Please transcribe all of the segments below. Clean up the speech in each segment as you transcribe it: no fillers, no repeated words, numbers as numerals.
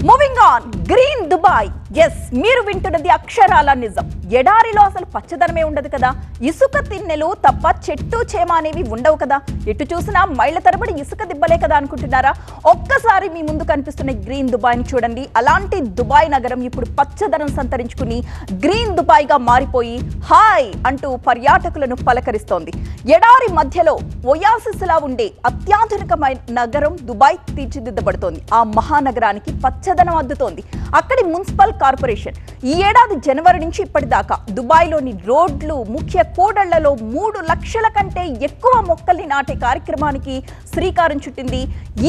Moving on green Dubai. Yes, మీరు వింటున్నది అక్షరాల నిజం. ఎడారిలో అసలు పచ్చదనమే ఉండదు కదా, ఇసుక తిన్నెలు తప్ప చెట్టు చేమ అనేవి ఉండవు కదా, ఎటు చూసినా మైళ్ళ తరబడి ఇసుక దిబ్బలే కదా అనుకుంటున్నారా? ఒక్కసారి మీ ముందు కనిపిస్తున్న గ్రీన్ దుబాయ్ని చూడండి. అలాంటి దుబాయ్ నగరం ఇప్పుడు పచ్చదనం సంతరించుకుని గ్రీన్ దుబాయ్ గా మారిపోయి హాయ్ అంటూ పర్యాటకులను పలకరిస్తోంది. ఎడారి మధ్యలో ఒయాసిస్ లా ఉండే అత్యాధునికమైన నగరం దుబాయ్ తీర్చిదిద్దబడుతోంది. ఆ మహానగరానికి పచ్చదనం అద్దుతోంది అక్కడి మున్సిపల్ కార్పొరేషన్. ఈ ఏడాది జనవరి నుంచి ఇప్పటిదాకా దుబాయ్లోని రోడ్లు, ముఖ్య కూడళ్లలో 3 లక్షల కంటే ఎక్కువ మొక్కల్ని నాటే కార్యక్రమానికి శ్రీకారం చుట్టింది.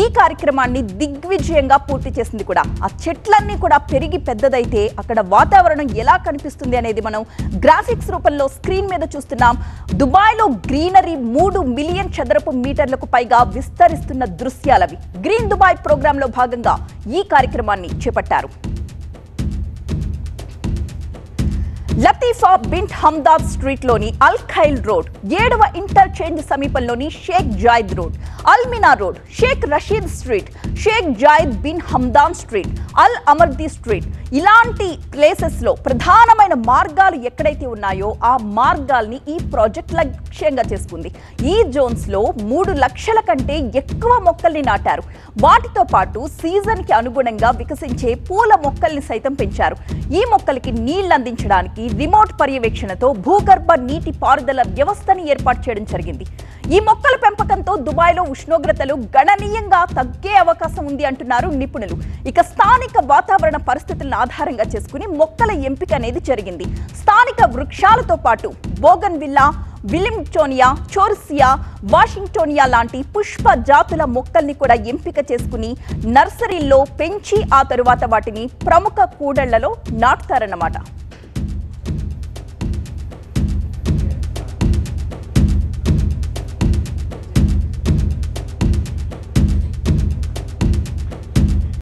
ఈ కార్యక్రమాన్ని దిగ్విజయంగా పూర్తి చేసింది కూడా. ఆ చెట్లన్నీ కూడా పెరిగి పెద్దదైతే అక్కడ వాతావరణం ఎలా కనిపిస్తుంది అనేది మనం గ్రాఫిక్స్ రూపంలో స్క్రీన్ మీద చూస్తున్నాం. దుబాయ్లో గ్రీనరీ 3 మిలియన్ చదరపు మీటర్లకు పైగా విస్తరిస్తున్న దృశ్యాలవి. గ్రీన్ దుబాయ్ ప్రోగ్రాంలో భాగంగా ఈ కార్యక్రమాన్ని చేపట్టారు. లతీఫా బిన్ హమ్దాద్ స్ట్రీట్ లోని అల్ ఖైల్ రోడ్, 7వ ఇంటర్చేంజ్ సమీపంలోని Sheikh Zayed road, Al Mina road, Sheikh Rashid street, Sheikh Zayed bin Hamdan street, Al Amardi street, ఇలాంటి ప్లేసెస్ లో ప్రధానమైన మార్గాలు ఎక్కడైతే ఉన్నాయో ఆ మార్గాల్ని ఈ ప్రాజెక్ట్ లక్ష్యంగా చేసుకుంది. ఈ జోన్స్ లో 3 లక్షల కంటే ఎక్కువ మొక్కల్ని నాటారు. వాటితో పాటు సీజన్ కి అనుగుణంగా వికసించే పూల మొక్కల్ని సైతం పెంచారు. ఈ మొక్కలకి నీళ్లు అందించడానికి రిమోట్ పర్యవేక్షణతో భూగర్భ నీటి పారుదల వ్యవస్థని ఏర్పాటు చేయడం జరిగింది. ఈ మొక్కల పెంపకంతో దుబాయ్లో ఉష్ణోగ్రతలు గణనీయంగా తగ్గే అవకాశం ఉంది అంటున్నారు నిపుణులు. ఇక స్థానిక వాతావరణ పరిస్థితులను ఆధారంగా చేసుకుని మొక్కల ఎంపిక అనేది జరిగింది. స్థానిక వృక్షాలతో పాటు బోగన్ విల్లా, విలింగ్టోనియా, చోర్సియా, వాషింగ్టోనియా లాంటి పుష్ప జాతుల మొక్కల్ని కూడా ఎంపిక చేసుకుని నర్సరీల్లో పెంచి ఆ తరువాత వాటిని ప్రముఖ కూడళ్లలో నాటుతారన్నమాట.